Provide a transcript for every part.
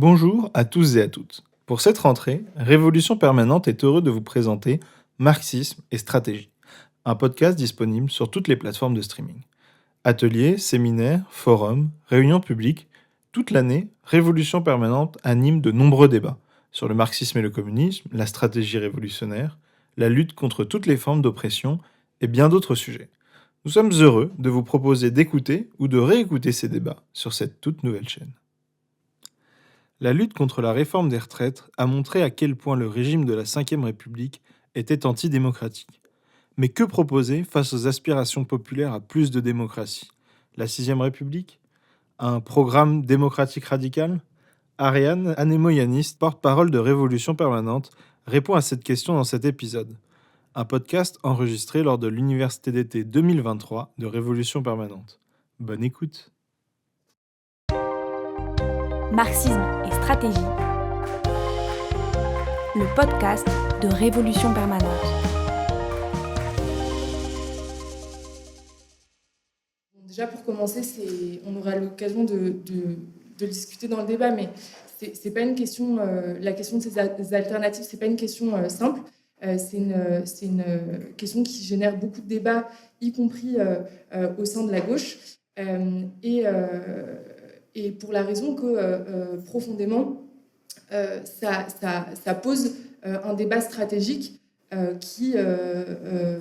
Bonjour à tous et à toutes. Pour cette rentrée, Révolution Permanente est heureux de vous présenter Marxisme et Stratégie, un podcast disponible sur toutes les plateformes de streaming. Ateliers, séminaires, forums, réunions publiques, toute l'année, Révolution Permanente anime de nombreux débats sur le marxisme et le communisme, la stratégie révolutionnaire, la lutte contre toutes les formes d'oppression et bien d'autres sujets. Nous sommes heureux de vous proposer d'écouter ou de réécouter ces débats sur cette toute nouvelle chaîne. La lutte contre la réforme des retraites a montré à quel point le régime de la Ve République était antidémocratique. Mais que proposer face aux aspirations populaires à plus de démocratie? La Sixième République? Un programme démocratique radical? Ariane Anémoyaniste, porte-parole de Révolution Permanente, répond à cette question dans cet épisode. Un podcast enregistré lors de l'Université d'été 2023 de Révolution Permanente. Bonne écoute. Marxisme et stratégie, le podcast de Révolution Permanente. Déjà, pour commencer, on aura l'occasion de discuter dans le débat, mais c'est pas une question. La question de ces alternatives, c'est pas une question simple. C'est une question qui génère beaucoup de débats, y compris au sein de la gauche. Et pour la raison que profondément, ça pose un débat stratégique qui se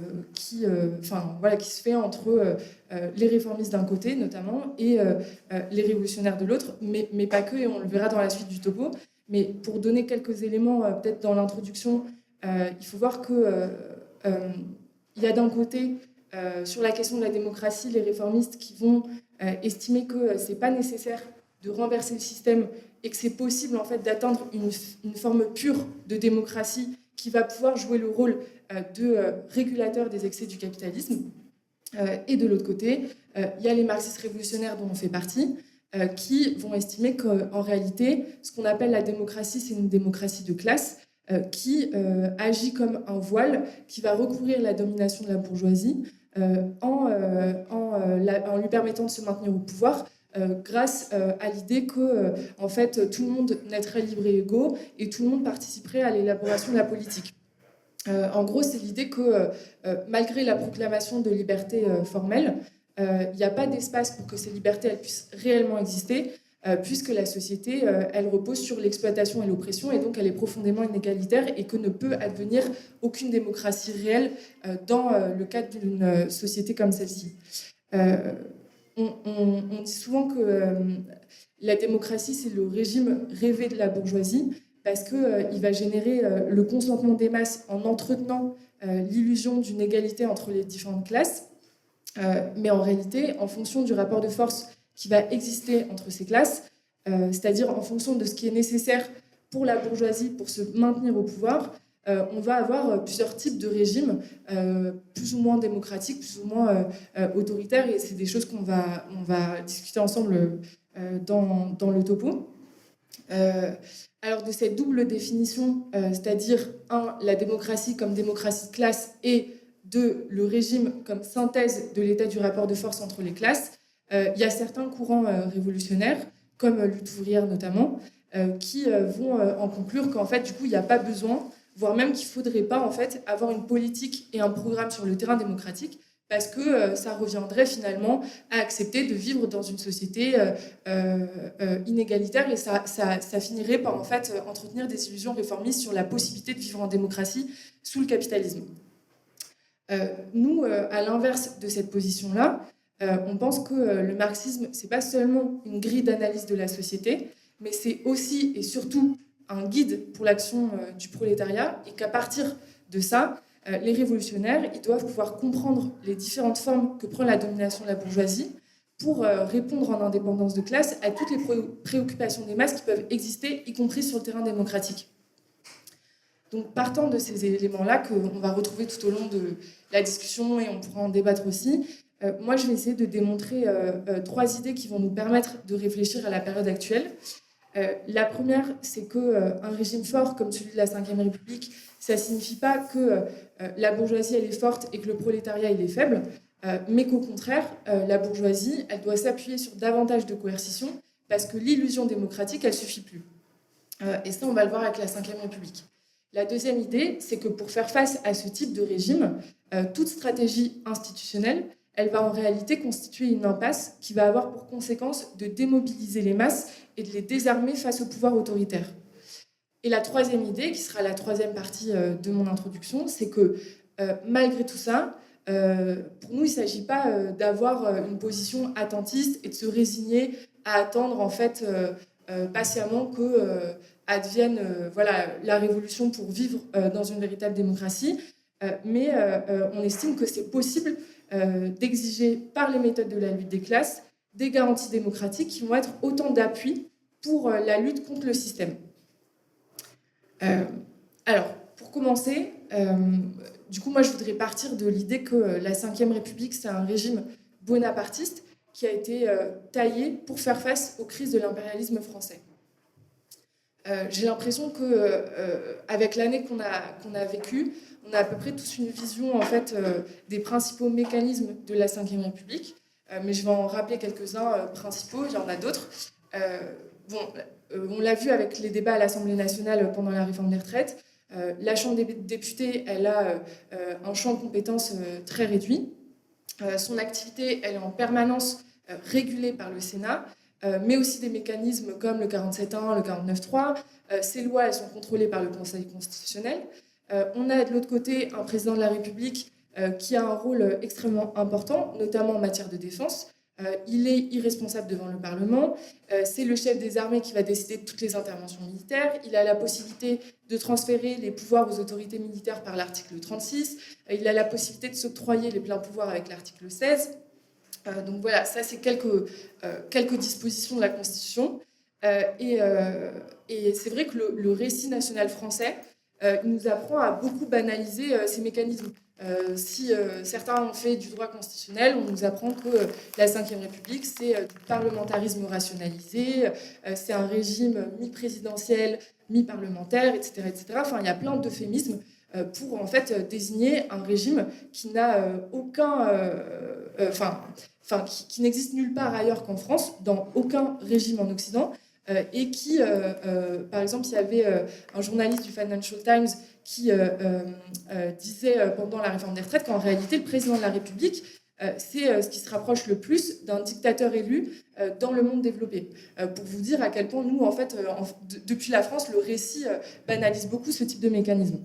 fait entre les réformistes d'un côté notamment et les révolutionnaires de l'autre, mais pas que, et on le verra dans la suite du topo. Mais pour donner quelques éléments, peut-être dans l'introduction, il faut voir que il y a d'un côté, sur la question de la démocratie, les réformistes qui vont estimer que c'est pas nécessaire de renverser le système et que c'est possible en fait d'atteindre une forme pure de démocratie qui va pouvoir jouer le rôle de régulateur des excès du capitalisme. Et de l'autre côté, il y a les marxistes révolutionnaires dont on fait partie, qui vont estimer qu'en réalité, ce qu'on appelle la démocratie, c'est une démocratie de classe qui agit comme un voile, qui va recouvrir la domination de la bourgeoisie en lui permettant de se maintenir au pouvoir grâce à l'idée que en fait, tout le monde naîtrait libre et égaux et tout le monde participerait à l'élaboration de la politique. En gros, c'est l'idée que malgré la proclamation de liberté formelle, il n'y a pas d'espace pour que ces libertés elles puissent réellement exister, puisque la société, elle repose sur l'exploitation et l'oppression, et donc elle est profondément inégalitaire et que ne peut advenir aucune démocratie réelle dans le cadre d'une société comme celle-ci. On dit souvent que la démocratie, c'est le régime rêvé de la bourgeoisie, parce qu'il va générer le consentement des masses en entretenant l'illusion d'une égalité entre les différentes classes. Mais en réalité, en fonction du rapport de force qui va exister entre ces classes, c'est-à-dire en fonction de ce qui est nécessaire pour la bourgeoisie pour se maintenir au pouvoir, on va avoir plusieurs types de régimes, plus ou moins démocratiques, plus ou moins autoritaires, et c'est des choses on va discuter ensemble dans le topo. Alors de cette double définition, c'est-à-dire la démocratie comme démocratie de classe et le régime comme synthèse de l'état du rapport de force entre les classes, il y a certains courants révolutionnaires, comme lutte ouvrière notamment, qui vont en conclure qu'en fait, du coup, il n'y a pas besoin, voire même qu'il ne faudrait pas en fait, avoir une politique et un programme sur le terrain démocratique, parce que ça reviendrait finalement à accepter de vivre dans une société inégalitaire, et ça finirait par en fait entretenir des illusions réformistes sur la possibilité de vivre en démocratie sous le capitalisme. Nous, à l'inverse de cette position-là, on pense que le marxisme, c'est pas seulement une grille d'analyse de la société, mais c'est aussi et surtout un guide pour l'action du prolétariat, et qu'à partir de ça, les révolutionnaires, ils doivent pouvoir comprendre les différentes formes que prend la domination de la bourgeoisie pour répondre en indépendance de classe à toutes les préoccupations des masses qui peuvent exister, y compris sur le terrain démocratique. Donc, partant de ces éléments-là qu'on va retrouver tout au long de la discussion, et on pourra en débattre aussi, moi, je vais essayer de démontrer 3 idées qui vont nous permettre de réfléchir à la période actuelle. La première, c'est qu'un régime fort comme celui de la Ve République, ça ne signifie pas que la bourgeoisie elle est forte et que le prolétariat il est faible, mais qu'au contraire, la bourgeoisie elle doit s'appuyer sur davantage de coercition, parce que l'illusion démocratique elle ne suffit plus. Et ça, on va le voir avec la Ve République. La deuxième idée, c'est que pour faire face à ce type de régime, toute stratégie institutionnelle, elle va en réalité constituer une impasse qui va avoir pour conséquence de démobiliser les masses et de les désarmer face au pouvoir autoritaire. Et la troisième idée, qui sera la troisième partie de mon introduction, c'est que malgré tout ça, pour nous, il ne s'agit pas d'avoir une position attentiste et de se résigner à attendre en fait patiemment que advienne la révolution pour vivre dans une véritable démocratie. Mais on estime que c'est possible d'exiger par les méthodes de la lutte des classes des garanties démocratiques qui vont être autant d'appui pour la lutte contre le système. Alors, pour commencer, du coup, moi, je voudrais partir de l'idée que la Ve République, c'est un régime bonapartiste qui a été taillé pour faire face aux crises de l'impérialisme français. J'ai l'impression qu'avec l'année qu'on a vécue, on a à peu près tous une vision en fait, des principaux mécanismes de la Ve République, mais je vais en rappeler quelques-uns principaux, il y en a d'autres. On l'a vu avec les débats à l'Assemblée nationale pendant la réforme des retraites. La Chambre des députés, elle a un champ de compétences très réduit. Son activité, elle est en permanence régulée par le Sénat, mais aussi des mécanismes comme le 47.1, le 49.3. Ces lois, elles sont contrôlées par le Conseil constitutionnel. On a de l'autre côté un président de la République qui a un rôle extrêmement important, notamment en matière de défense. Il est irresponsable devant le Parlement. C'est le chef des armées qui va décider de toutes les interventions militaires. Il a la possibilité de transférer les pouvoirs aux autorités militaires par l'article 36. Il a la possibilité de s'octroyer les pleins pouvoirs avec l'article 16. Donc voilà, ça c'est quelques dispositions de la Constitution. Et c'est vrai que le récit national français nous apprend à beaucoup banaliser ces mécanismes. Si certains ont fait du droit constitutionnel, on nous apprend que la Ve République, c'est du parlementarisme rationalisé, c'est un régime mi-présidentiel, mi-parlementaire, etc., etc. Enfin, il y a plein d'euphémismes pour en fait désigner un régime qui n'a qui n'existe nulle part ailleurs qu'en France, dans aucun régime en Occident, et qui, par exemple, il y avait un journaliste du Financial Times qui disait pendant la réforme des retraites qu'en réalité, le président de la République, c'est ce qui se rapproche le plus d'un dictateur élu dans le monde développé. Pour vous dire à quel point nous, en fait, depuis la France, le récit banalise beaucoup ce type de mécanisme.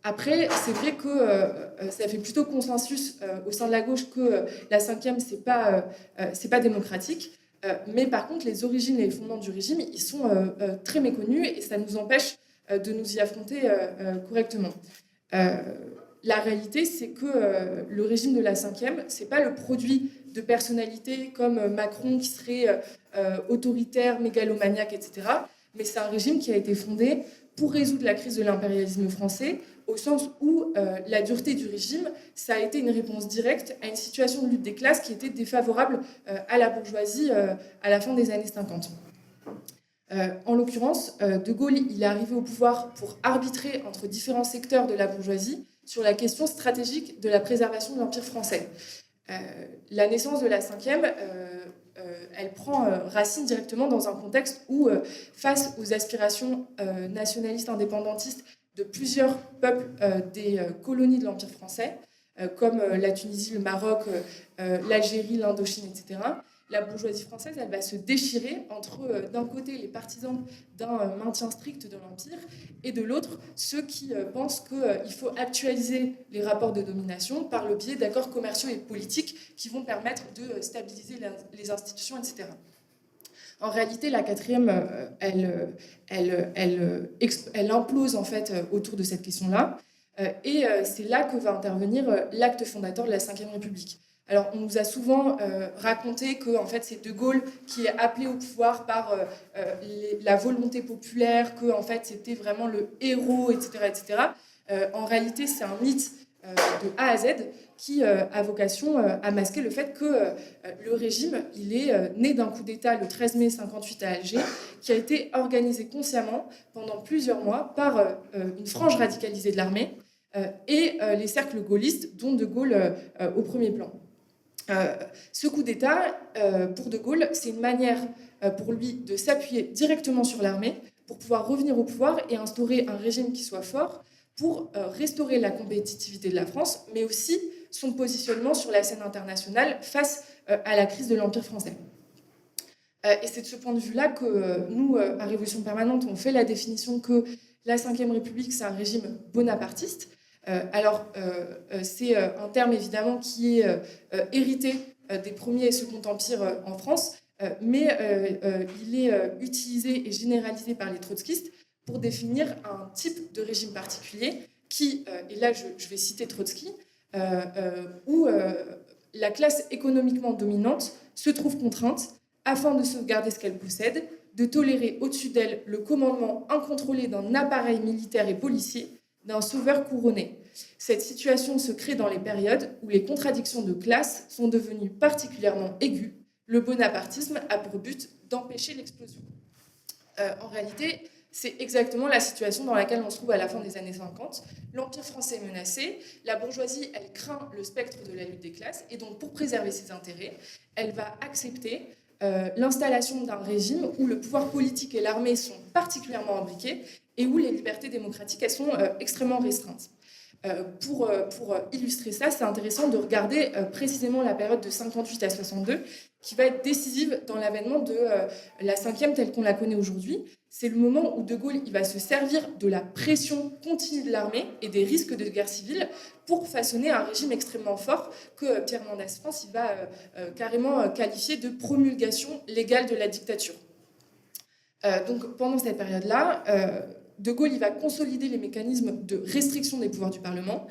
Après, c'est vrai que ça fait plutôt consensus au sein de la gauche que la cinquième, c'est pas démocratique. Mais par contre, les origines et les fondements du régime, ils sont très méconnus et ça nous empêche de nous y affronter correctement. La réalité, c'est que le régime de la cinquième, c'est pas le produit de personnalités comme Macron qui serait autoritaire, mégalomaniaque, etc. Mais c'est un régime qui a été fondé pour résoudre la crise de l'impérialisme français, au sens où la dureté du régime, ça a été une réponse directe à une situation de lutte des classes qui était défavorable à la bourgeoisie à la fin des années 50. En l'occurrence, De Gaulle, il est arrivé au pouvoir pour arbitrer entre différents secteurs de la bourgeoisie sur la question stratégique de la préservation de l'Empire français. La naissance de la cinquième, elle prend racine directement dans un contexte où, face aux aspirations nationalistes indépendantistes de plusieurs peuples des colonies de l'Empire français, comme la Tunisie, le Maroc, l'Algérie, l'Indochine, etc., la bourgeoisie française, elle va se déchirer entre, d'un côté, les partisans d'un maintien strict de l'Empire, et de l'autre, ceux qui pensent qu'il faut actualiser les rapports de domination par le biais d'accords commerciaux et politiques qui vont permettre de stabiliser les institutions, etc. En réalité, la quatrième, elle implose en fait autour de cette question-là, et c'est là que va intervenir l'acte fondateur de la Ve République. Alors, on nous a souvent raconté que en fait, c'est De Gaulle qui est appelé au pouvoir par la volonté populaire, que en fait, c'était vraiment le héros, etc., etc. En réalité, c'est un mythe de A à Z qui a vocation à masquer le fait que le régime, il est né d'un coup d'État le 13 mai 58 à Alger, qui a été organisé consciemment pendant plusieurs mois par une frange radicalisée de l'armée et les cercles gaullistes, dont De Gaulle au premier plan. Ce coup d'État, pour De Gaulle, c'est une manière pour lui de s'appuyer directement sur l'armée pour pouvoir revenir au pouvoir et instaurer un régime qui soit fort pour restaurer la compétitivité de la France, mais aussi son positionnement sur la scène internationale face à la crise de l'Empire français. Et c'est de ce point de vue-là que nous, à Révolution Permanente, on fait la définition que la Ve République, c'est un régime bonapartiste. C'est un terme évidemment qui est hérité des Premier et Second Empires en France, mais il est utilisé et généralisé par les trotskistes pour définir un type de régime particulier qui, et là je vais citer Trotsky, où la classe économiquement dominante se trouve contrainte, afin de sauvegarder ce qu'elle possède, de tolérer au-dessus d'elle le commandement incontrôlé d'un appareil militaire et policier, d'un sauveur couronné. Cette situation se crée dans les périodes où les contradictions de classe sont devenues particulièrement aiguës. Le bonapartisme a pour but d'empêcher l'explosion. En réalité, c'est exactement la situation dans laquelle on se trouve à la fin des années 50. L'Empire français est menacé, la bourgeoisie, elle craint le spectre de la lutte des classes, et donc pour préserver ses intérêts, elle va accepter l'installation d'un régime où le pouvoir politique et l'armée sont particulièrement imbriqués et où les libertés démocratiques elles sont extrêmement restreintes. Pour illustrer ça, c'est intéressant de regarder précisément la période de 58 à 62 qui va être décisive dans l'avènement de la cinquième telle qu'on la connaît aujourd'hui. C'est le moment où De Gaulle il va se servir de la pression continue de l'armée et des risques de guerre civile pour façonner un régime extrêmement fort que Pierre Mendès France il va carrément qualifier de promulgation légale de la dictature. Donc pendant cette période-là, De Gaulle il va consolider les mécanismes de restriction des pouvoirs du Parlement.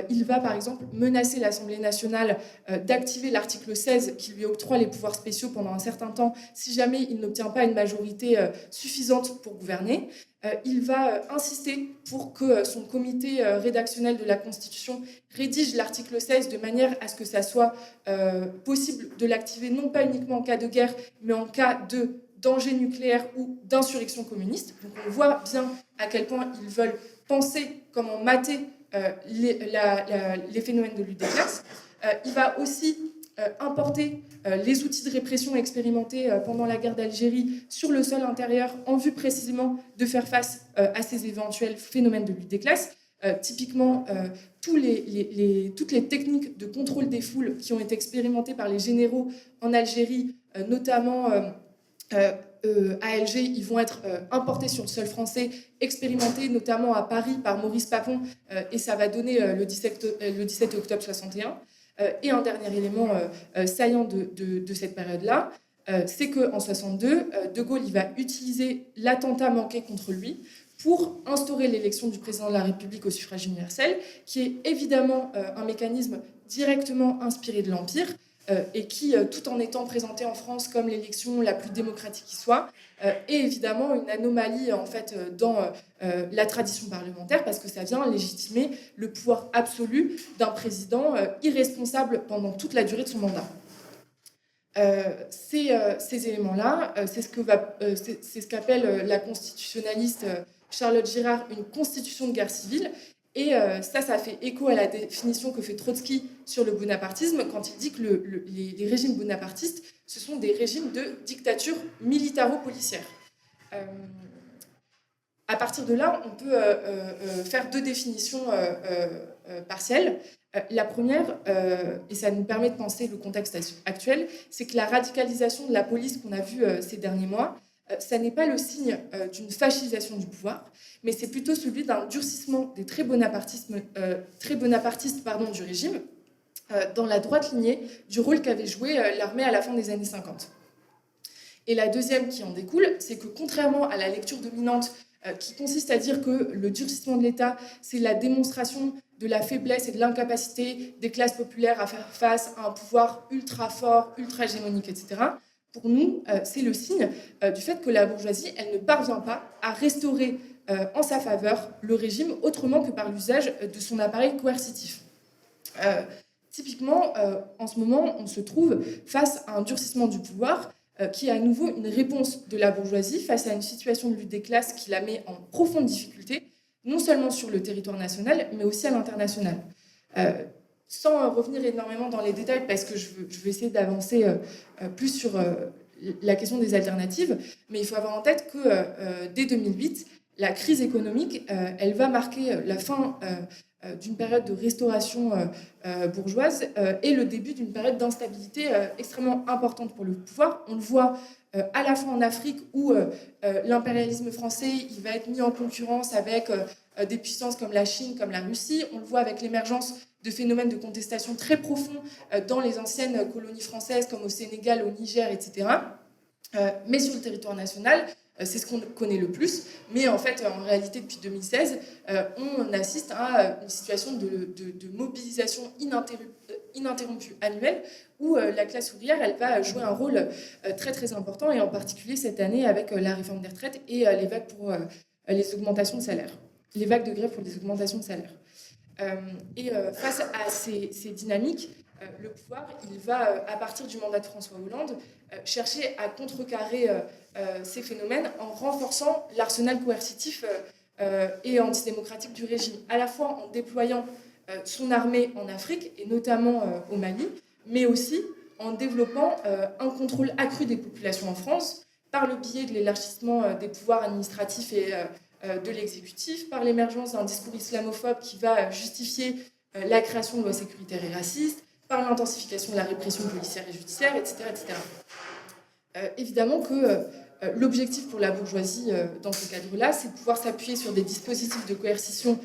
Il va par exemple menacer l'Assemblée nationale d'activer l'article 16 qui lui octroie les pouvoirs spéciaux pendant un certain temps si jamais il n'obtient pas une majorité suffisante pour gouverner. Il va insister pour que son comité rédactionnel de la Constitution rédige l'article 16 de manière à ce que ça soit possible de l'activer non pas uniquement en cas de guerre mais en cas de danger nucléaire ou d'insurrection communiste. Donc on voit bien à quel point ils veulent penser comment mater les phénomènes de lutte des classes. Il va aussi importer les outils de répression expérimentés pendant la guerre d'Algérie sur le sol intérieur en vue précisément de faire face à ces éventuels phénomènes de lutte des classes. Typiquement, toutes les techniques de contrôle des foules qui ont été expérimentées par les généraux en Algérie, notamment à Alger, ils vont être importés sur le sol français, expérimentés notamment à Paris par Maurice Papon, et ça va donner le 17 octobre 61. Et un dernier élément saillant de cette période-là, c'est qu'en 62, De Gaulle il va utiliser l'attentat manqué contre lui pour instaurer l'élection du président de la République au suffrage universel, qui est évidemment un mécanisme directement inspiré de l'Empire, et qui, tout en étant présenté en France comme l'élection la plus démocratique qui soit, est évidemment une anomalie en fait, dans la tradition parlementaire, parce que ça vient légitimer le pouvoir absolu d'un président irresponsable pendant toute la durée de son mandat. Ces éléments-là, c'est ce qu'appelle la constitutionnaliste Charlotte Girard une constitution de guerre civile. Et ça fait écho à la définition que fait Trotsky sur le bonapartisme quand il dit que les régimes bonapartistes, ce sont des régimes de dictature militaro-policière. À partir de là, on peut faire deux définitions partielles. La première, et ça nous permet de penser le contexte actuel, c'est que la radicalisation de la police qu'on a vue ces derniers mois, ça n'est pas le signe d'une fascisation du pouvoir, mais c'est plutôt celui d'un durcissement des très bonapartistes du régime, dans la droite lignée du rôle qu'avait joué l'armée à la fin des années 50. Et la deuxième qui en découle, c'est que contrairement à la lecture dominante qui consiste à dire que le durcissement de l'État, c'est la démonstration de la faiblesse et de l'incapacité des classes populaires à faire face à un pouvoir ultra fort, ultra hégémonique, etc., pour nous, c'est le signe du fait que la bourgeoisie, elle ne parvient pas à restaurer en sa faveur le régime autrement que par l'usage de son appareil coercitif. Typiquement, en ce moment, on se trouve face à un durcissement du pouvoir qui est à nouveau une réponse de la bourgeoisie face à une situation de lutte des classes qui la met en profonde difficulté, non seulement sur le territoire national, mais aussi à l'international. Sans revenir énormément dans les détails, parce que je vais essayer d'avancer plus sur la question des alternatives, mais il faut avoir en tête que dès 2008, la crise économique, elle va marquer la fin d'une période de restauration bourgeoise et le début d'une période d'instabilité extrêmement importante pour le pouvoir. On le voit à la fois en Afrique où l'impérialisme français il va être mis en concurrence avec des puissances comme la Chine, comme la Russie. On le voit avec l'émergence de phénomènes de contestation très profonds dans les anciennes colonies françaises comme au Sénégal, au Niger, etc. Mais sur le territoire national, c'est ce qu'on connaît le plus. Mais en fait, en réalité, depuis 2016, on assiste à une situation de mobilisation ininterrompue annuelle où la classe ouvrière, elle va jouer un rôle très très important, et en particulier cette année avec la réforme des retraites et les vagues pour les augmentations de salaire, les vagues de grève pour les augmentations de salaire. Face à ces dynamiques, le pouvoir, il va, à partir du mandat de François Hollande, chercher à contrecarrer ces phénomènes en renforçant l'arsenal coercitif et antidémocratique du régime, à la fois en déployant son armée en Afrique, et notamment au Mali, mais aussi en développant un contrôle accru des populations en France, par le biais de l'élargissement des pouvoirs administratifs et de l'exécutif, par l'émergence d'un discours islamophobe qui va justifier la création de lois sécuritaires et racistes, par l'intensification de la répression policière et judiciaire, etc. Évidemment que l'objectif pour la bourgeoisie dans ce cadre-là, c'est de pouvoir s'appuyer sur des dispositifs de coercition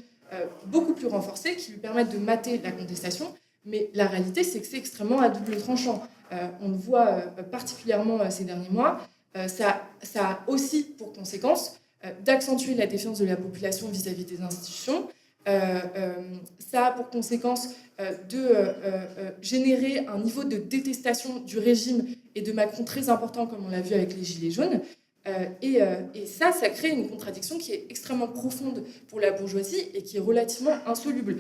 beaucoup plus renforcés qui lui permettent de mater la contestation, mais la réalité, c'est que c'est extrêmement à double tranchant. On le voit particulièrement ces derniers mois. Ça a aussi pour conséquence d'accentuer la défiance de la population vis-à-vis des institutions. Ça a pour conséquence de générer un niveau de détestation du régime et de Macron très important, comme on l'a vu avec les Gilets jaunes. Et ça crée une contradiction qui est extrêmement profonde pour la bourgeoisie et qui est relativement insoluble.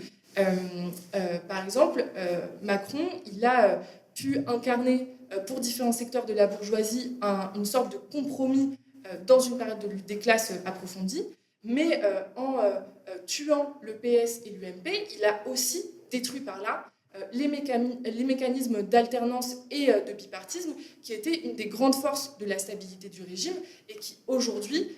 Par exemple, Macron, il a pu incarner pour différents secteurs de la bourgeoisie une sorte de compromis dans une période de lutte des classes approfondie, mais en tuant le PS et l'UMP, il a aussi détruit par là les mécanismes d'alternance et de bipartisme qui étaient une des grandes forces de la stabilité du régime et qui aujourd'hui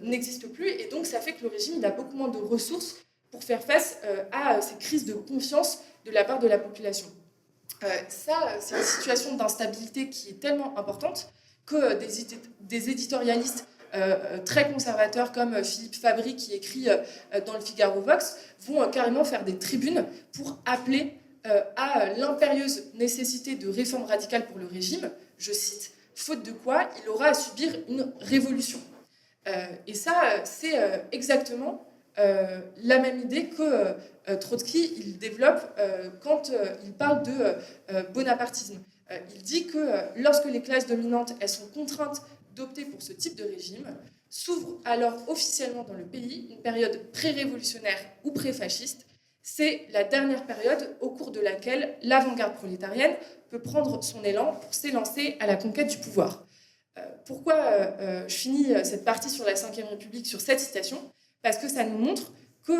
n'existent plus. Et donc ça fait que le régime il a beaucoup moins de ressources pour faire face à ces crises de confiance de la part de la population. C'est une situation d'instabilité qui est tellement importante que des éditorialistes très conservateurs comme Philippe Fabry qui écrit dans le Figaro Vox vont carrément faire des tribunes pour appeler à l'impérieuse nécessité de réformes radicales pour le régime, je cite, faute de quoi il aura à subir une révolution. Et ça, c'est exactement la même idée que Trotsky il développe quand il parle de bonapartisme. Il dit que lorsque les classes dominantes elles sont contraintes d'opter pour ce type de régime, s'ouvre alors officiellement dans le pays une période pré-révolutionnaire ou pré-fasciste. C'est la dernière période au cours de laquelle l'avant-garde prolétarienne peut prendre son élan pour s'élancer à la conquête du pouvoir. Pourquoi je finis cette partie sur la Ve République sur cette citation ? Parce que ça nous montre que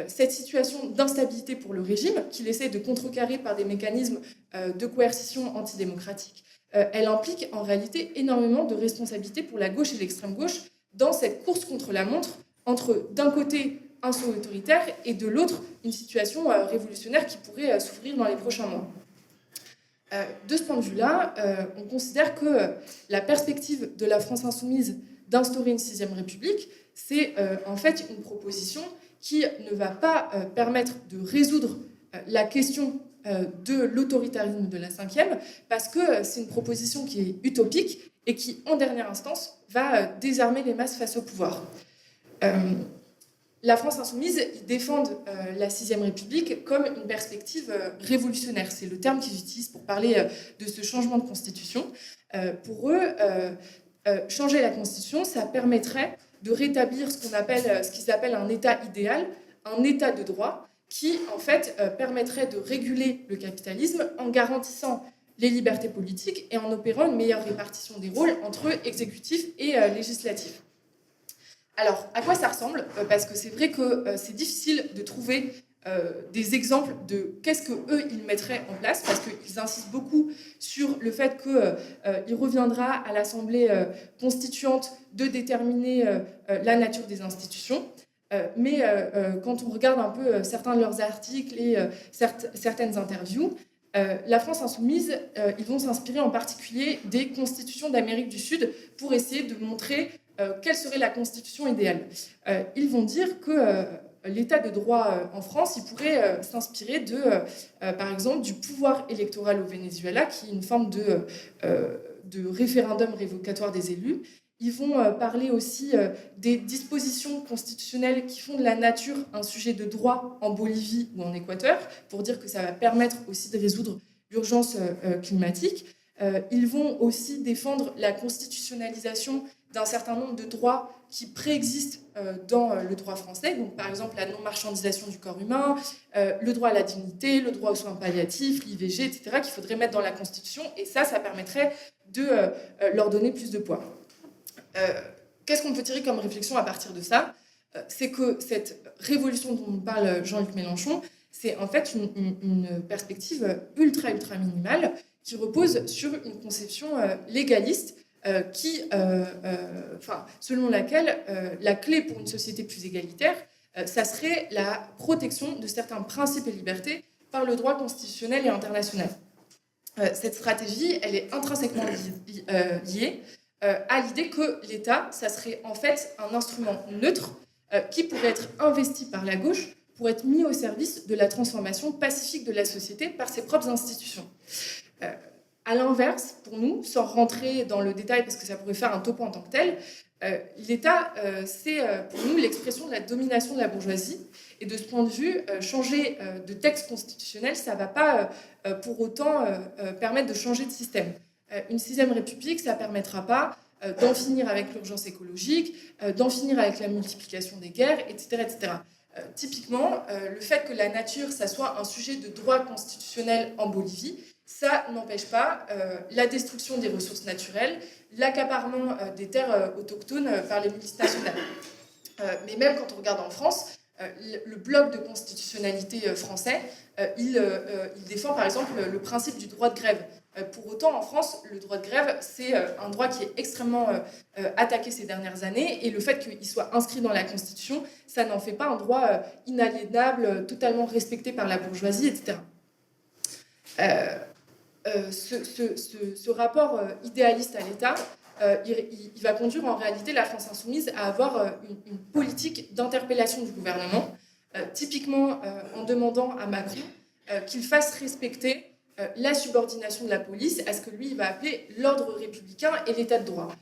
cette situation d'instabilité pour le régime, qu'il essaie de contrecarrer par des mécanismes de coercition antidémocratique, elle implique en réalité énormément de responsabilités pour la gauche et l'extrême gauche dans cette course contre la montre entre, d'un côté, un saut autoritaire et de l'autre, une situation révolutionnaire qui pourrait s'ouvrir dans les prochains mois. De ce point de vue-là, on considère que la perspective de la France insoumise d'instaurer une 6e République, c'est en fait une proposition qui ne va pas permettre de résoudre la question de l'autoritarisme de la 5e, parce que c'est une proposition qui est utopique et qui, en dernière instance, va désarmer les masses face au pouvoir. La France insoumise, ils défendent la 6e République comme une perspective révolutionnaire. C'est le terme qu'ils utilisent pour parler de ce changement de constitution. Pour eux, changer la constitution, ça permettrait de rétablir ce qu'ils appellent un état idéal, un état de droit, qui, en fait, permettrait de réguler le capitalisme en garantissant les libertés politiques et en opérant une meilleure répartition des rôles entre exécutif et législatif. Alors, à quoi ça ressemble ? Parce que c'est vrai que c'est difficile de trouver des exemples de qu'est-ce qu'eux, ils mettraient en place, parce qu'ils insistent beaucoup sur le fait qu'il reviendra à l'Assemblée constituante de déterminer la nature des institutions. Mais quand on regarde un peu certains de leurs articles et certaines interviews, la France insoumise, ils vont s'inspirer en particulier des constitutions d'Amérique du Sud pour essayer de montrer quelle serait la constitution idéale. Ils vont dire que l'état de droit en France, il pourrait s'inspirer par exemple, du pouvoir électoral au Venezuela, qui est une forme de référendum révocatoire des élus. Ils vont parler aussi des dispositions constitutionnelles qui font de la nature un sujet de droit en Bolivie ou en Équateur, pour dire que ça va permettre aussi de résoudre l'urgence climatique. Ils vont aussi défendre la constitutionnalisation d'un certain nombre de droits qui préexistent dans le droit français, donc par exemple la non-marchandisation du corps humain, le droit à la dignité, le droit aux soins palliatifs, l'IVG, etc., qu'il faudrait mettre dans la Constitution, et ça permettrait de leur donner plus de poids. Qu'est-ce qu'on peut tirer comme réflexion à partir de ça ? C'est que cette révolution dont nous parle Jean-Luc Mélenchon, c'est en fait une perspective ultra minimale qui repose sur une conception légaliste selon laquelle la clé pour une société plus égalitaire, ça serait la protection de certains principes et libertés par le droit constitutionnel et international. Cette stratégie, elle est intrinsèquement liée à l'idée que l'État, ça serait en fait un instrument neutre qui pourrait être investi par la gauche pour être mis au service de la transformation pacifique de la société par ses propres institutions. À l'inverse, pour nous, sans rentrer dans le détail parce que ça pourrait faire un topo en tant que tel, l'État, c'est pour nous l'expression de la domination de la bourgeoisie. Et de ce point de vue, changer de texte constitutionnel, ça ne va pas pour autant permettre de changer de système. Une 6e République, ça ne permettra pas d'en finir avec l'urgence écologique, d'en finir avec la multiplication des guerres, etc. etc. Typiquement, le fait que la nature, ça soit un sujet de droit constitutionnel en Bolivie, ça n'empêche pas la destruction des ressources naturelles, l'accaparement des terres autochtones par les multinationales. Mais même quand on regarde en France, le bloc de constitutionnalité français, il défend par exemple le principe du droit de grève. Pour autant, en France, le droit de grève, c'est un droit qui est extrêmement attaqué ces dernières années, et le fait qu'il soit inscrit dans la Constitution, ça n'en fait pas un droit inaliénable, totalement respecté par la bourgeoisie, etc. Ce rapport idéaliste à l'État, il va conduire en réalité la France insoumise à avoir une politique d'interpellation du gouvernement, typiquement en demandant à Macron qu'il fasse respecter la subordination de la police à ce que lui il va appeler l'ordre républicain et l'état de droit.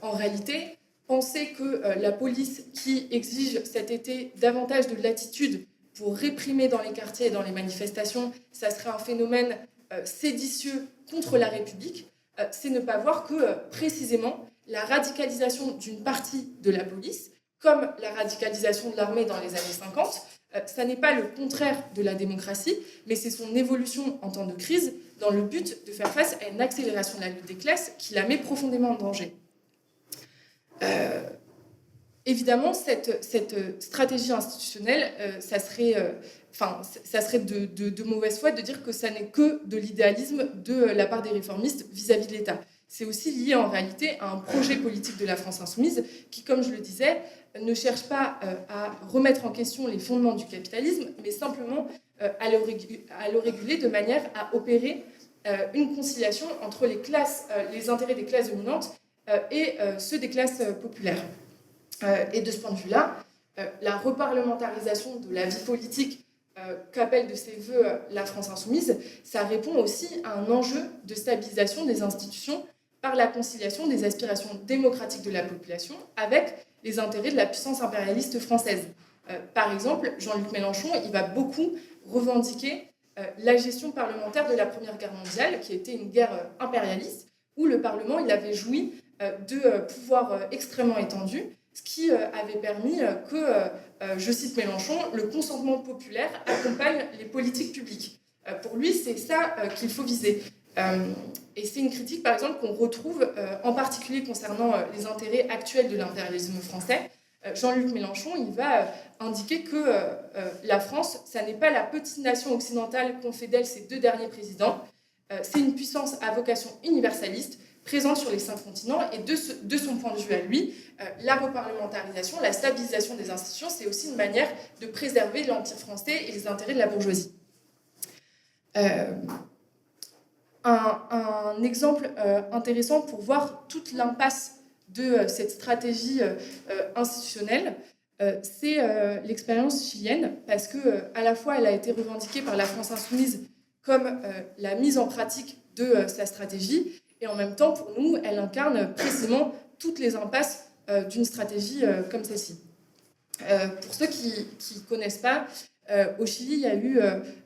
En réalité, penser que la police qui exige cet été davantage de latitude pour réprimer dans les quartiers et dans les manifestations, ça serait un phénomène séditieux contre la République, c'est ne pas voir que précisément la radicalisation d'une partie de la police, comme la radicalisation de l'armée dans les années 50, ça n'est pas le contraire de la démocratie, mais c'est son évolution en temps de crise dans le but de faire face à une accélération de la lutte des classes qui la met profondément en danger. Évidemment, cette stratégie institutionnelle, ça serait de mauvaise foi de dire que ça n'est que de l'idéalisme de la part des réformistes vis-à-vis de l'État. C'est aussi lié en réalité à un projet politique de la France insoumise qui, comme je le disais, ne cherche pas à remettre en question les fondements du capitalisme, mais simplement à le réguler de manière à opérer une conciliation entre les intérêts des classes dominantes et ceux des classes populaires. Et de ce point de vue-là, la reparlementarisation de la vie politique qu'appelle de ses voeux la France insoumise, ça répond aussi à un enjeu de stabilisation des institutions par la conciliation des aspirations démocratiques de la population avec les intérêts de la puissance impérialiste française. Par exemple, Jean-Luc Mélenchon, il va beaucoup revendiquer la gestion parlementaire de la Première Guerre mondiale, qui était une guerre impérialiste, où le Parlement il avait joui de pouvoirs extrêmement étendus, ce qui avait permis que, je cite Mélenchon, le consentement populaire accompagne les politiques publiques. Pour lui, c'est ça qu'il faut viser. Et c'est une critique, par exemple, qu'on retrouve en particulier concernant les intérêts actuels de l'impérialisme français, Jean-Luc Mélenchon, il va indiquer que la France, ça n'est pas la petite nation occidentale qu'ont fait d'elle ces 2 derniers présidents. C'est une puissance à vocation universaliste, présente sur les 5 continents, et de son point de vue à lui, la reparlementarisation, la stabilisation des institutions, c'est aussi une manière de préserver l'Empire français et les intérêts de la bourgeoisie. Un exemple intéressant pour voir toute l'impasse de cette stratégie institutionnelle, c'est l'expérience chilienne, parce qu'à la fois elle a été revendiquée par la France insoumise comme la mise en pratique de sa stratégie, et en même temps, pour nous, elle incarne précisément toutes les impasses d'une stratégie comme celle-ci. Pour ceux qui ne connaissent pas, au Chili, il y a eu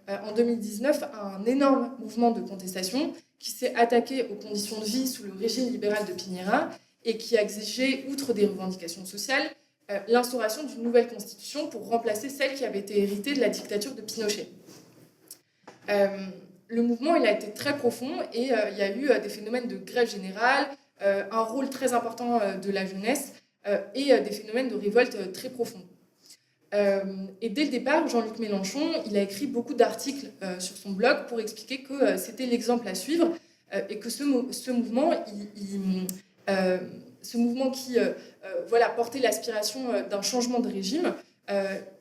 en 2019 un énorme mouvement de contestation qui s'est attaqué aux conditions de vie sous le régime libéral de Piñera et qui a exigé, outre des revendications sociales, l'instauration d'une nouvelle constitution pour remplacer celle qui avait été héritée de la dictature de Pinochet. Le mouvement il a été très profond et il y a eu des phénomènes de grève générale, un rôle très important de la jeunesse et des phénomènes de révolte très profonds. Et dès le départ, Jean-Luc Mélenchon, il a écrit beaucoup d'articles sur son blog pour expliquer que c'était l'exemple à suivre et que ce mouvement qui portait l'aspiration d'un changement de régime,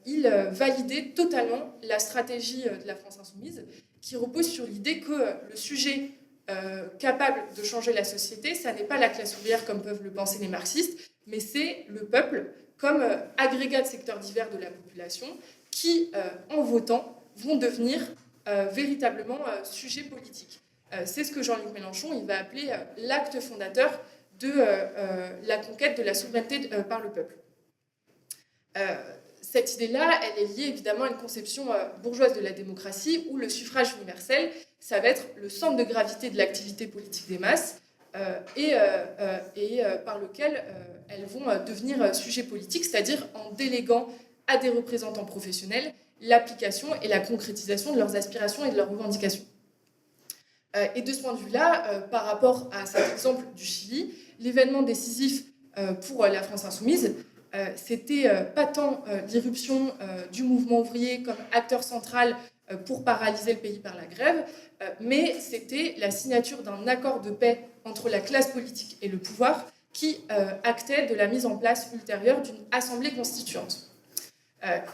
il validait totalement la stratégie de la France insoumise qui repose sur l'idée que le sujet capable de changer la société, ça n'est pas la classe ouvrière comme peuvent le penser les marxistes, mais c'est le peuple comme agrégat de secteurs divers de la population qui, en votant, vont devenir véritablement sujets politiques. C'est ce que Jean-Luc Mélenchon il va appeler l'acte fondateur de la conquête de la souveraineté par le peuple. Cette idée-là, elle est liée évidemment à une conception bourgeoise de la démocratie où le suffrage universel, ça va être le centre de gravité de l'activité politique des masses et par lequel elles vont devenir sujets politiques, c'est-à-dire en déléguant à des représentants professionnels l'application et la concrétisation de leurs aspirations et de leurs revendications. Et de ce point de vue-là, par rapport à cet exemple du Chili, l'événement décisif pour la France insoumise, c'était pas tant l'irruption du mouvement ouvrier comme acteur central pour paralyser le pays par la grève, mais c'était la signature d'un accord de paix entre la classe politique et le pouvoir qui actait de la mise en place ultérieure d'une assemblée constituante.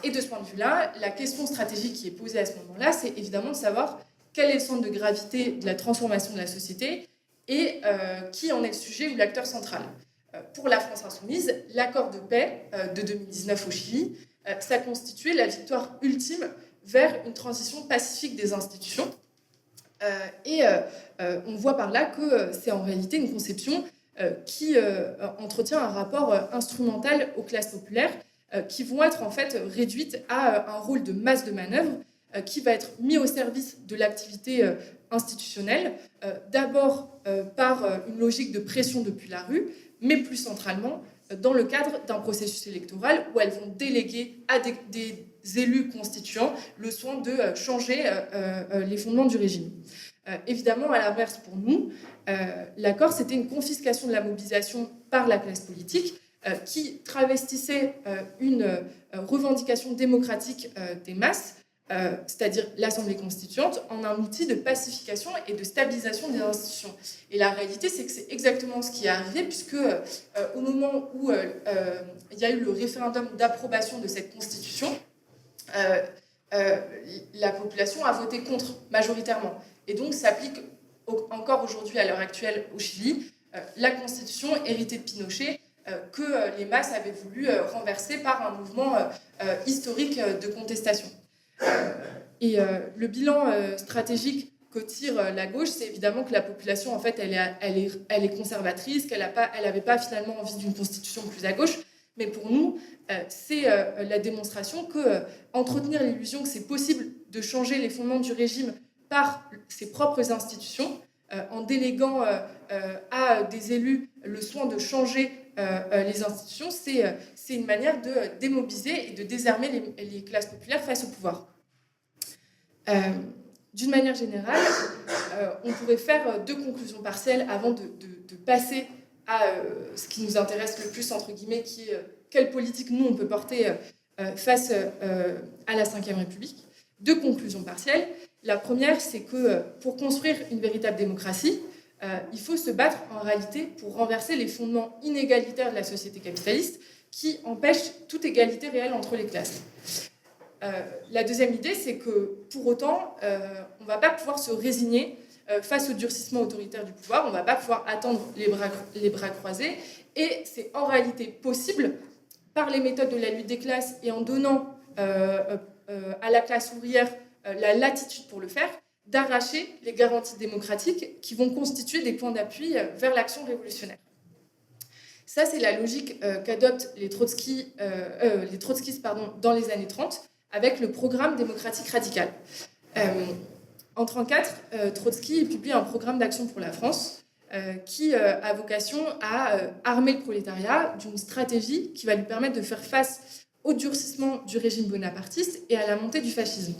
Et de ce point de vue-là, la question stratégique qui est posée à ce moment-là, c'est évidemment de savoir quel est le centre de gravité de la transformation de la société et qui en est le sujet ou l'acteur central. Pour la France insoumise, l'accord de paix de 2019 au Chili, ça constituait la victoire ultime vers une transition pacifique des institutions. On voit par là que c'est en réalité une conception qui entretient un rapport instrumental aux classes populaires qui vont être en fait réduites à un rôle de masse de manœuvre qui va être mis au service de l'activité institutionnelle, d'abord par une logique de pression depuis la rue, mais plus centralement dans le cadre d'un processus électoral où elles vont déléguer à des élus constituants le soin de changer les fondements du régime. Évidemment, à l'inverse pour nous, l'accord, c'était une confiscation de la mobilisation par la classe politique qui travestissait une revendication démocratique des masses, c'est-à-dire l'Assemblée constituante, en un outil de pacification et de stabilisation des institutions. Et la réalité, c'est que c'est exactement ce qui est arrivé, puisque au moment où il y a eu le référendum d'approbation de cette constitution, la population a voté contre majoritairement. Et donc, s'applique encore aujourd'hui, à l'heure actuelle, au Chili, la constitution héritée de Pinochet, que les masses avaient voulu renverser par un mouvement historique de contestation. Et le bilan stratégique que tire la gauche, c'est évidemment que la population, en fait, elle est conservatrice, qu'elle n'avait pas finalement envie d'une constitution plus à gauche. Mais pour nous, c'est la démonstration que entretenir l'illusion que c'est possible de changer les fondements du régime par ses propres institutions, en déléguant à des élus le soin de changer les institutions, c'est une manière de démobiliser et de désarmer les classes populaires face au pouvoir. D'une manière générale, on pourrait faire deux conclusions partielles avant de passer à ce qui nous intéresse le plus, entre guillemets, qui est quelle politique nous on peut porter face à la Ve République. 2 conclusions partielles. La première, c'est que pour construire une véritable démocratie, il faut se battre en réalité pour renverser les fondements inégalitaires de la société capitaliste qui empêchent toute égalité réelle entre les classes. La deuxième idée, c'est que pour autant, on ne va pas pouvoir se résigner face au durcissement autoritaire du pouvoir, on ne va pas pouvoir attendre les bras croisés, et c'est en réalité possible, par les méthodes de la lutte des classes et en donnant à la classe ouvrière la latitude pour le faire, d'arracher les garanties démocratiques qui vont constituer des points d'appui vers l'action révolutionnaire. Ça, c'est la logique qu'adoptent les trotskistes dans les années 30 avec le programme démocratique radical. En 1934, Trotsky publie un programme d'action pour la France qui a vocation à armer le prolétariat d'une stratégie qui va lui permettre de faire face au durcissement du régime bonapartiste et à la montée du fascisme.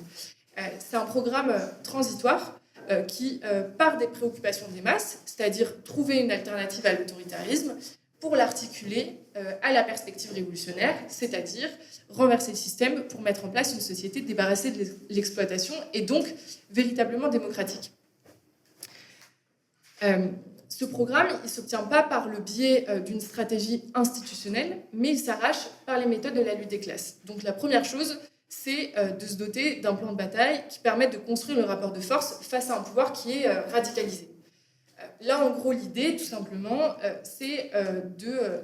C'est un programme transitoire qui part des préoccupations des masses, c'est-à-dire trouver une alternative à l'autoritarisme, pour l'articuler à la perspective révolutionnaire, c'est-à-dire renverser le système pour mettre en place une société débarrassée de l'exploitation et donc véritablement démocratique. Ce programme, il ne s'obtient pas par le biais d'une stratégie institutionnelle, mais il s'arrache par les méthodes de la lutte des classes. Donc la première chose, c'est de se doter d'un plan de bataille qui permette de construire le rapport de force face à un pouvoir qui est radicalisé. Là, en gros, l'idée, tout simplement, c'est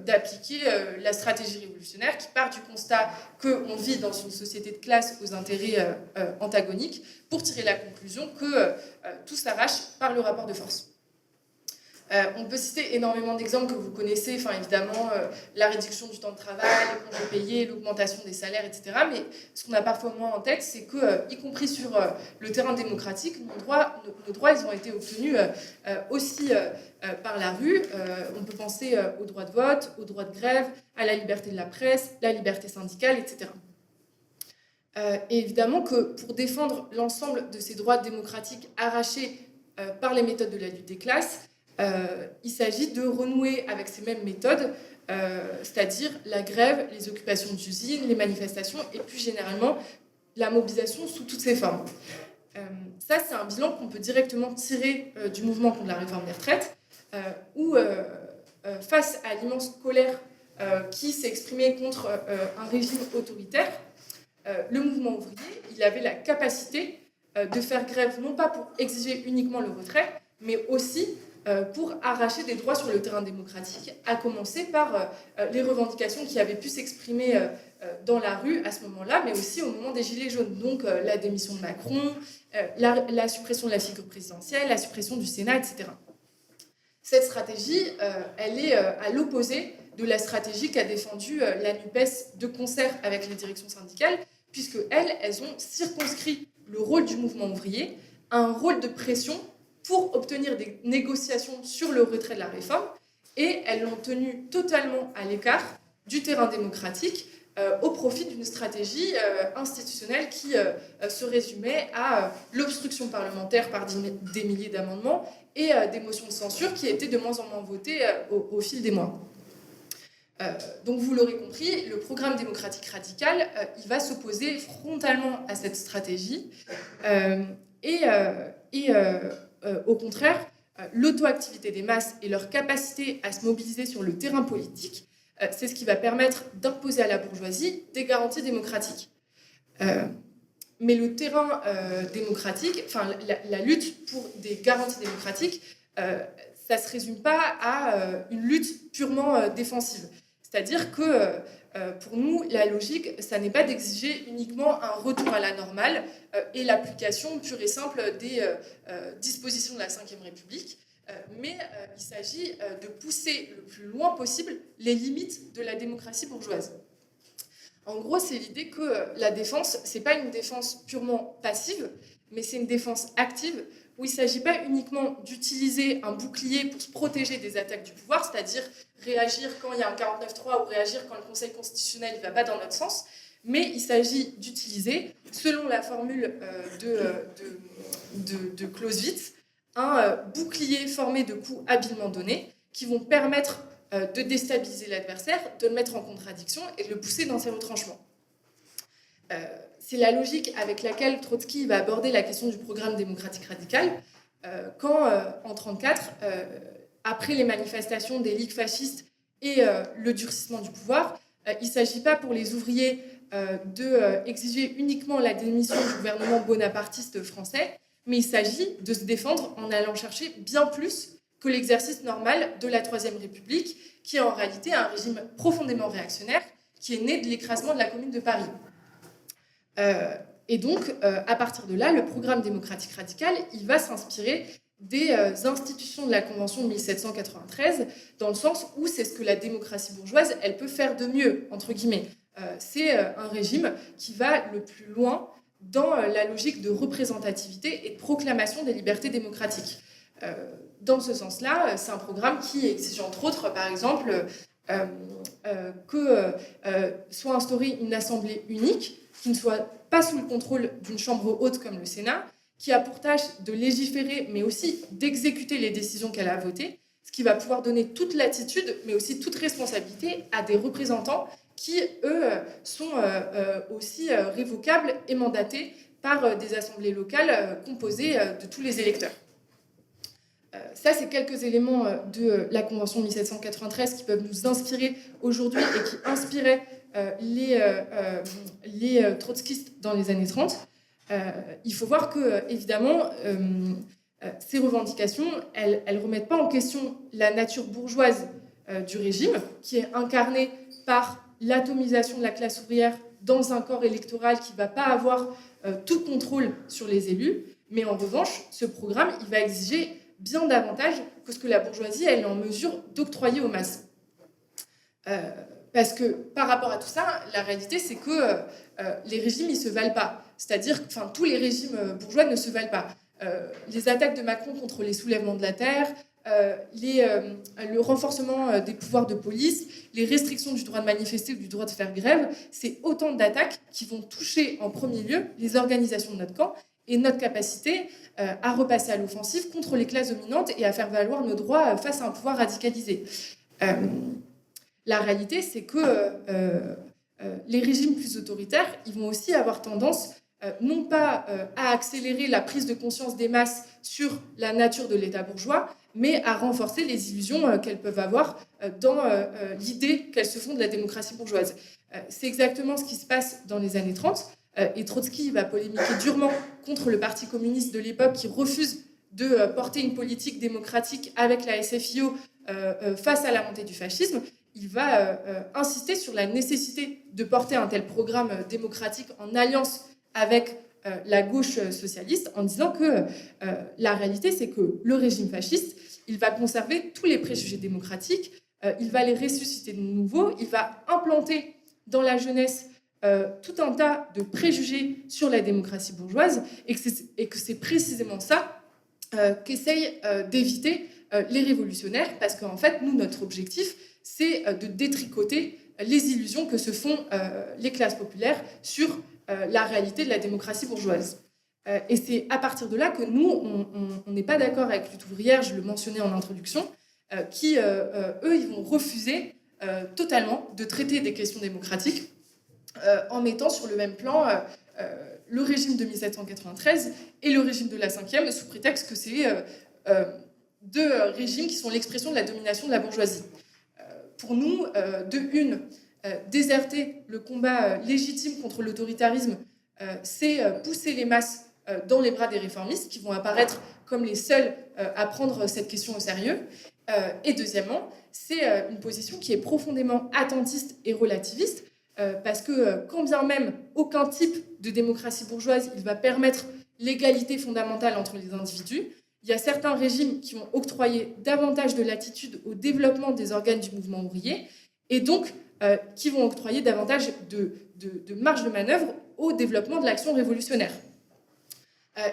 d'appliquer la stratégie révolutionnaire qui part du constat qu'on vit dans une société de classe aux intérêts antagoniques pour tirer la conclusion que tout s'arrache par le rapport de force. On peut citer énormément d'exemples que vous connaissez, évidemment, la réduction du temps de travail, les congés payés, l'augmentation des salaires, etc. Mais ce qu'on a parfois moins en tête, c'est que, y compris sur le terrain démocratique, nos droits ils ont été obtenus aussi par la rue. On peut penser au droit de vote, au droit de grève, à la liberté de la presse, la liberté syndicale, etc. Et évidemment que pour défendre l'ensemble de ces droits démocratiques arrachés par les méthodes de la lutte des classes, il s'agit de renouer avec ces mêmes méthodes, c'est-à-dire la grève, les occupations d'usines, les manifestations et plus généralement la mobilisation sous toutes ses formes. Ça, c'est un bilan qu'on peut directement tirer du mouvement contre la réforme des retraites, où face à l'immense colère qui s'est exprimée contre un régime autoritaire, le mouvement ouvrier, il avait la capacité de faire grève non pas pour exiger uniquement le retrait, mais aussi pour arracher des droits sur le terrain démocratique, à commencer par les revendications qui avaient pu s'exprimer dans la rue à ce moment-là, mais aussi au moment des Gilets jaunes. Donc la démission de Macron, la suppression de la figure présidentielle, la suppression du Sénat, etc. Cette stratégie, elle est à l'opposé de la stratégie qu'a défendue la NUPES de concert avec les directions syndicales, puisque elles ont circonscrit le rôle du mouvement ouvrier à un rôle de pression pour obtenir des négociations sur le retrait de la réforme, et elles l'ont tenu totalement à l'écart du terrain démocratique au profit d'une stratégie institutionnelle qui se résumait à l'obstruction parlementaire par des milliers d'amendements et des motions de censure qui étaient de moins en moins votées au fil des mois. Donc vous l'aurez compris, le programme démocratique radical, il va s'opposer frontalement à cette stratégie au contraire, l'auto-activité des masses et leur capacité à se mobiliser sur le terrain politique, c'est ce qui va permettre d'imposer à la bourgeoisie des garanties démocratiques. Mais le terrain démocratique, la lutte pour des garanties démocratiques, ça ne se résume pas à une lutte purement défensive. C'est-à-dire que pour nous, la logique, ça n'est pas d'exiger uniquement un retour à la normale et l'application pure et simple des dispositions de la Ve République, mais il s'agit de pousser le plus loin possible les limites de la démocratie bourgeoise. En gros, c'est l'idée que la défense, ce n'est pas une défense purement passive, mais c'est une défense active, où il ne s'agit pas uniquement d'utiliser un bouclier pour se protéger des attaques du pouvoir, c'est-à-dire réagir quand il y a un 49.3 ou réagir quand le Conseil constitutionnel ne va pas dans notre sens, mais il s'agit d'utiliser, selon la formule de Clausewitz, un bouclier formé de coups habilement donnés qui vont permettre de déstabiliser l'adversaire, de le mettre en contradiction et de le pousser dans ses retranchements. C'est la logique avec laquelle Trotsky va aborder la question du programme démocratique radical quand, en 1934, après les manifestations des ligues fascistes et le durcissement du pouvoir, il ne s'agit pas pour les ouvriers d'exiger uniquement la démission du gouvernement bonapartiste français, mais il s'agit de se défendre en allant chercher bien plus que l'exercice normal de la Troisième République, qui est en réalité un régime profondément réactionnaire, qui est né de l'écrasement de la Commune de Paris. Et donc, à partir de là, le programme démocratique radical, il va s'inspirer des institutions de la Convention de 1793, dans le sens où c'est ce que la démocratie bourgeoise, elle peut faire de mieux, entre guillemets. C'est un régime qui va le plus loin dans la logique de représentativité et de proclamation des libertés démocratiques. Dans ce sens-là, c'est un programme qui exige, entre autres, par exemple, que soit instaurée une assemblée unique, qui ne soit pas sous le contrôle d'une chambre haute comme le Sénat, qui a pour tâche de légiférer, mais aussi d'exécuter les décisions qu'elle a votées, ce qui va pouvoir donner toute latitude, mais aussi toute responsabilité à des représentants qui, eux, sont aussi révocables et mandatés par des assemblées locales composées de tous les électeurs. Ça, c'est quelques éléments de la Convention de 1793 qui peuvent nous inspirer aujourd'hui et qui inspiraient les trotskistes dans les années 30. Il faut voir que, évidemment, ces revendications, elles ne remettent pas en question la nature bourgeoise du régime, qui est incarnée par l'atomisation de la classe ouvrière dans un corps électoral qui ne va pas avoir tout contrôle sur les élus. Mais en revanche, ce programme, il va exiger bien davantage que ce que la bourgeoisie elle est en mesure d'octroyer aux masses. Parce que par rapport à tout ça, la réalité, c'est que les régimes, ils ne se valent pas. C'est-à-dire que tous les régimes bourgeois ne se valent pas. Les attaques de Macron contre les soulèvements de la terre, le renforcement des pouvoirs de police, les restrictions du droit de manifester ou du droit de faire grève, c'est autant d'attaques qui vont toucher en premier lieu les organisations de notre camp et notre capacité à repasser à l'offensive contre les classes dominantes et à faire valoir nos droits face à un pouvoir radicalisé. La réalité, c'est que les régimes plus autoritaires, ils vont aussi avoir tendance non pas à accélérer la prise de conscience des masses sur la nature de l'État bourgeois, mais à renforcer les illusions qu'elles peuvent avoir dans l'idée qu'elles se font de la démocratie bourgeoise. C'est exactement ce qui se passe dans les années 30. Et Trotsky va polémiquer durement contre le Parti communiste de l'époque qui refuse de porter une politique démocratique avec la SFIO face à la montée du fascisme. Il va insister sur la nécessité de porter un tel programme démocratique en alliance avec la gauche socialiste, en disant que la réalité, c'est que le régime fasciste, il va conserver tous les préjugés démocratiques, il va les ressusciter de nouveau, il va implanter dans la jeunesse tout un tas de préjugés sur la démocratie bourgeoise et que c'est précisément ça qu'essayent d'éviter les révolutionnaires, parce qu'en fait, nous, notre objectif, c'est de détricoter les illusions que se font les classes populaires sur la réalité de la démocratie bourgeoise. Et c'est à partir de là que nous, on n'est pas d'accord avec Lutte ouvrière, je le mentionnais en introduction, qui, eux, ils vont refuser totalement de traiter des questions démocratiques en mettant sur le même plan le régime de 1793 et le régime de la 5e, sous prétexte que c'est deux régimes qui sont l'expression de la domination de la bourgeoisie. Pour nous, déserter le combat légitime contre l'autoritarisme, c'est pousser les masses dans les bras des réformistes qui vont apparaître comme les seuls à prendre cette question au sérieux. Et deuxièmement, c'est une position qui est profondément attentiste et relativiste, parce que quand bien même aucun type de démocratie bourgeoise il va permettre l'égalité fondamentale entre les individus, il y a certains régimes qui vont octroyer davantage de latitude au développement des organes du mouvement ouvrier et donc qui vont octroyer davantage de marge de manœuvre au développement de l'action révolutionnaire.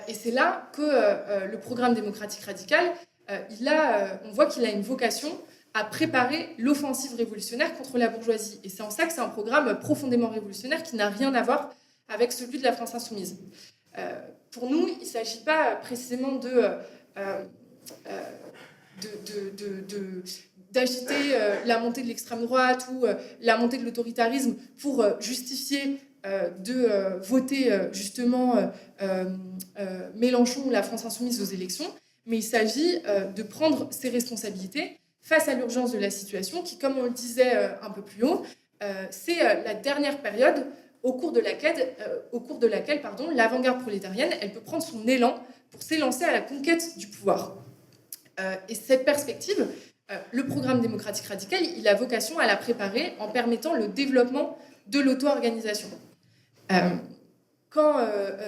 Et c'est là que le programme démocratique radical, on voit qu'il a une vocation à préparer l'offensive révolutionnaire contre la bourgeoisie. Et c'est en ça que c'est un programme profondément révolutionnaire qui n'a rien à voir avec celui de la France insoumise. Pour nous, il ne s'agit d'agiter la montée de l'extrême droite ou la montée de l'autoritarisme pour justifier de voter justement Mélenchon ou la France Insoumise aux élections, mais il s'agit de prendre ses responsabilités face à l'urgence de la situation qui, comme on le disait un peu plus haut, c'est la dernière période au cours de laquelle l'avant-garde prolétarienne elle peut prendre son élan pour s'élancer à la conquête du pouvoir. Et cette perspective, le programme démocratique radical, il a vocation à la préparer en permettant le développement de l'auto-organisation. Quand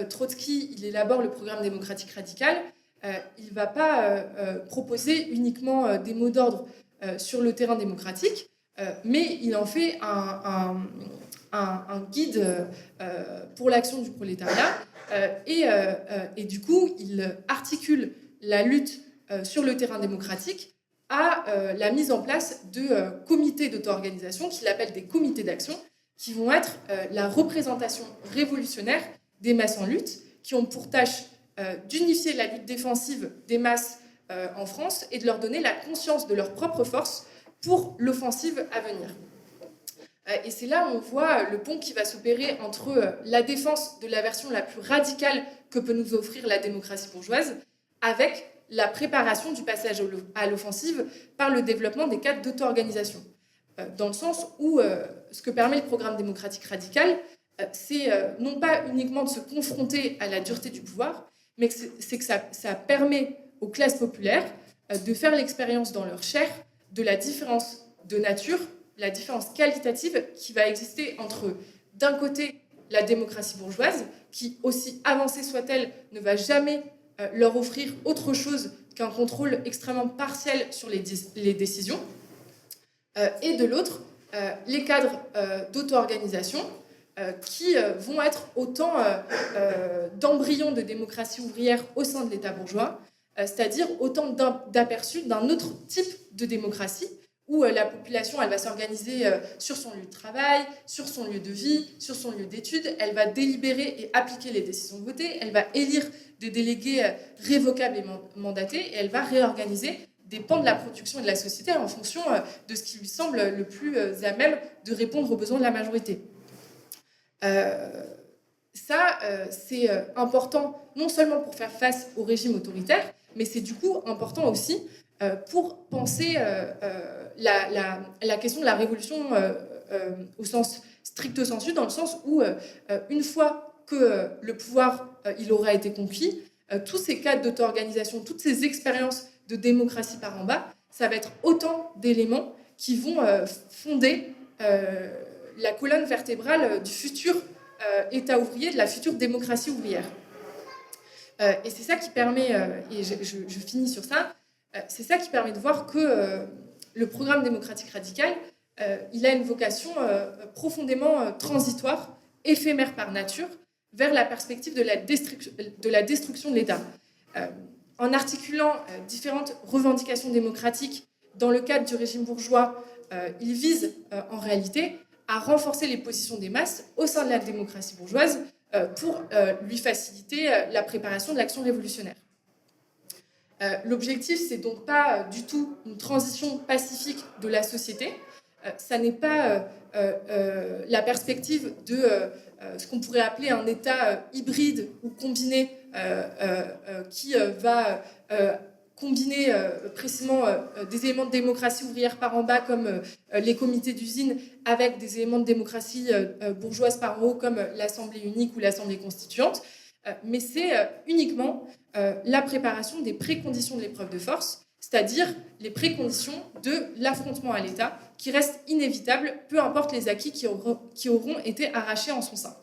Trotsky il élabore le programme démocratique radical, il ne va pas proposer uniquement des mots d'ordre sur le terrain démocratique, mais il en fait un guide pour l'action du prolétariat et du coup, il articule la lutte sur le terrain démocratique à la mise en place de comités d'auto-organisation qu'il appelle des comités d'action qui vont être la représentation révolutionnaire des masses en lutte, qui ont pour tâche d'unifier la lutte défensive des masses en France et de leur donner la conscience de leur propre force pour l'offensive à venir. Et c'est là où on voit le pont qui va s'opérer entre la défense de la version la plus radicale que peut nous offrir la démocratie bourgeoise avec la préparation du passage à l'offensive par le développement des cadres d'auto-organisation. Dans le sens où ce que permet le programme démocratique radical, c'est non pas uniquement de se confronter à la dureté du pouvoir, mais c'est que ça permet aux classes populaires de faire l'expérience dans leur chair de la différence de nature, la différence qualitative qui va exister entre, d'un côté, la démocratie bourgeoise, qui, aussi avancée soit-elle, ne va jamais leur offrir autre chose qu'un contrôle extrêmement partiel sur les décisions, et de l'autre, les cadres d'auto-organisation qui vont être autant d'embryons de démocratie ouvrière au sein de l'État bourgeois, c'est-à-dire autant d'aperçus d'un autre type de démocratie où la population elle va s'organiser sur son lieu de travail, sur son lieu de vie, sur son lieu d'études, elle va délibérer et appliquer les décisions votées, elle va élire des délégués révocables et mandatés et elle va réorganiser des pans de la production et de la société en fonction de ce qui lui semble le plus à même de répondre aux besoins de la majorité. C'est important non seulement pour faire face au régime autoritaire, mais c'est du coup important aussi pour penser la question de la révolution au sens stricto sensu, dans le sens où une fois que le pouvoir il aura été conquis, tous ces cadres d'auto-organisation, toutes ces expériences de démocratie par en bas, ça va être autant d'éléments qui vont fonder la colonne vertébrale du futur État ouvrier, de la future démocratie ouvrière. Et c'est ça qui permet, et je finis sur ça, c'est ça qui permet de voir que le programme démocratique radical, il a une vocation profondément transitoire, éphémère par nature, vers la perspective de la destruction de l'État. En articulant différentes revendications démocratiques dans le cadre du régime bourgeois, il vise en réalité à renforcer les positions des masses au sein de la démocratie bourgeoise pour lui faciliter la préparation de l'action révolutionnaire. L'objectif, c'est donc pas du tout une transition pacifique de la société. Ça n'est pas la perspective de ce qu'on pourrait appeler un État hybride ou combiné qui va combiner précisément des éléments de démocratie ouvrière par en bas comme les comités d'usine avec des éléments de démocratie bourgeoise par en haut comme l'Assemblée unique ou l'Assemblée constituante. Mais c'est uniquement la préparation des préconditions de l'épreuve de force, c'est-à-dire les préconditions de l'affrontement à l'État qui reste inévitable, peu importe les acquis qui auront été arrachés en son sein.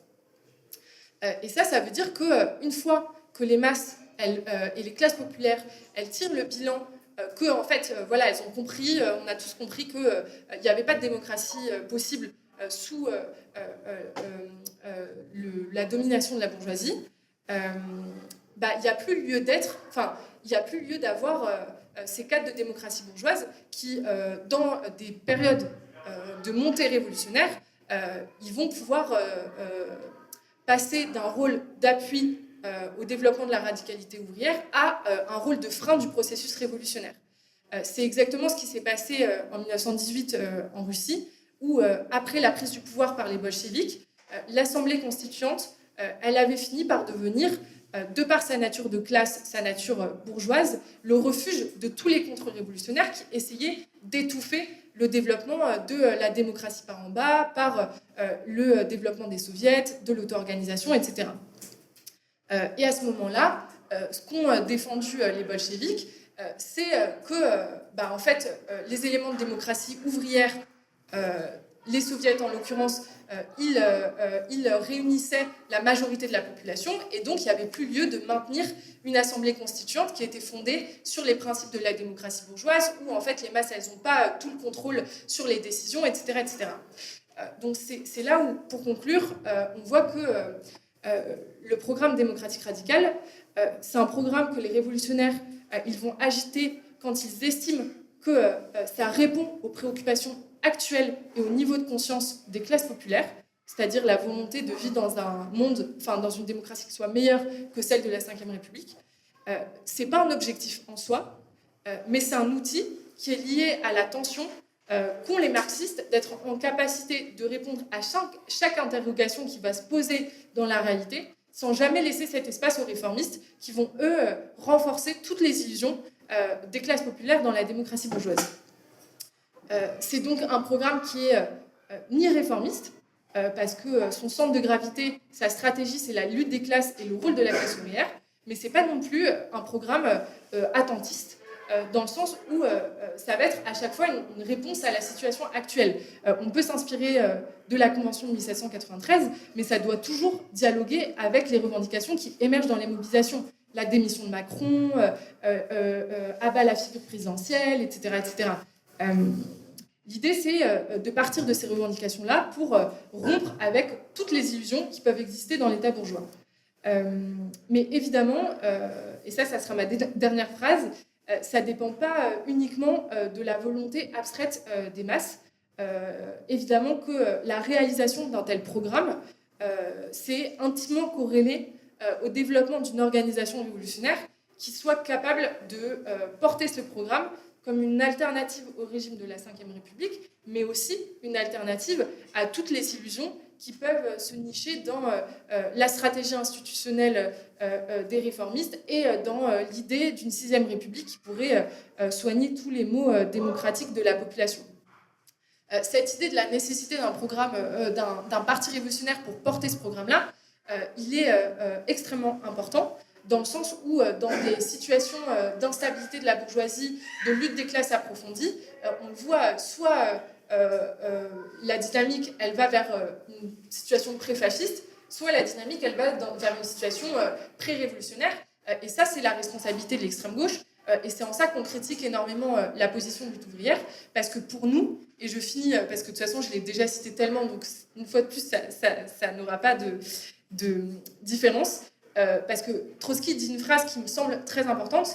Et ça veut dire qu'une fois que les masses et les classes populaires, elles tirent le bilan que, en fait, voilà, elles ont compris, on a tous compris qu'il n'y avait pas de démocratie possible sous la domination de la bourgeoisie. Il n'y a plus lieu d'être, il n'y a plus lieu d'avoir ces cadres de démocratie bourgeoise qui, dans des périodes de montée révolutionnaire, ils vont pouvoir passer d'un rôle d'appui au développement de la radicalité ouvrière à un rôle de frein du processus révolutionnaire. C'est exactement ce qui s'est passé en 1918 en Russie, où, après la prise du pouvoir par les bolcheviks, l'Assemblée constituante, elle avait fini par devenir, de par sa nature de classe, sa nature bourgeoise, le refuge de tous les contre-révolutionnaires qui essayaient d'étouffer le développement de la démocratie par en bas, par le développement des soviets, de l'auto-organisation, etc. Et à ce moment-là, ce qu'ont défendu les bolcheviks, c'est que en fait, les éléments de démocratie ouvrière, les soviets en l'occurrence, ils réunissaient la majorité de la population, et donc il n'y avait plus lieu de maintenir une assemblée constituante qui était fondée sur les principes de la démocratie bourgeoise, où en fait les masses, elles n'ont pas tout le contrôle sur les décisions, etc. etc. Donc c'est là où, pour conclure, on voit que le programme démocratique radical, c'est un programme que les révolutionnaires ils vont agiter quand ils estiment que ça répond aux préoccupations actuelles et au niveau de conscience des classes populaires, c'est-à-dire la volonté de vivre dans un monde, dans une démocratie qui soit meilleure que celle de la Ve République. C'est pas un objectif en soi, mais c'est un outil qui est lié à la tension qu'ont les marxistes d'être en capacité de répondre à chaque interrogation qui va se poser dans la réalité, sans jamais laisser cet espace aux réformistes qui vont, eux, renforcer toutes les illusions des classes populaires dans la démocratie bourgeoise. C'est donc un programme qui est ni réformiste, parce que son centre de gravité, sa stratégie, c'est la lutte des classes et le rôle de la classe ouvrière, mais c'est pas non plus un programme attentiste, dans le sens où ça va être à chaque fois une réponse à la situation actuelle. On peut s'inspirer de la Convention de 1793, mais ça doit toujours dialoguer avec les revendications qui émergent dans les mobilisations. La démission de Macron, abat la figure présidentielle, etc. etc. L'idée, c'est de partir de ces revendications-là pour rompre avec toutes les illusions qui peuvent exister dans l'État bourgeois. Mais évidemment, et ça sera ma dernière phrase, ça ne dépend pas uniquement de la volonté abstraite des masses. Évidemment que la réalisation d'un tel programme, c'est intimement corrélé au développement d'une organisation révolutionnaire qui soit capable de porter ce programme comme une alternative au régime de la Ve République, mais aussi une alternative à toutes les illusions qui peuvent se nicher dans la stratégie institutionnelle des réformistes et dans l'idée d'une Sixième République qui pourrait soigner tous les maux démocratiques de la population. Cette idée de la nécessité d'un programme, d'un parti révolutionnaire pour porter ce programme-là, il est extrêmement important, dans le sens où, dans des situations d'instabilité de la bourgeoisie, de lutte des classes approfondie, on le voit soit la dynamique, elle va vers une situation pré-fasciste, soit la dynamique, elle va vers une situation pré-révolutionnaire. Et ça, c'est la responsabilité de l'extrême gauche. Et c'est en ça qu'on critique énormément la position de lutte ouvrière, parce que pour nous, et je finis, parce que de toute façon, je l'ai déjà cité tellement, donc une fois de plus, ça n'aura pas de différence. Parce que Trotsky dit une phrase qui me semble très importante.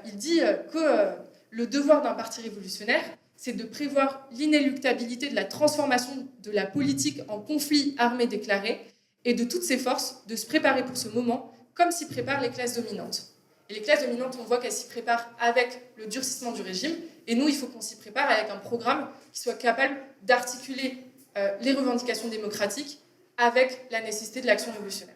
Il dit que le devoir d'un parti révolutionnaire, c'est de prévoir l'inéluctabilité de la transformation de la politique en conflit armé déclaré et de toutes ses forces de se préparer pour ce moment comme s'y préparent les classes dominantes. Et les classes dominantes, on voit qu'elles s'y préparent avec le durcissement du régime, et nous, il faut qu'on s'y prépare avec un programme qui soit capable d'articuler les revendications démocratiques avec la nécessité de l'action révolutionnaire.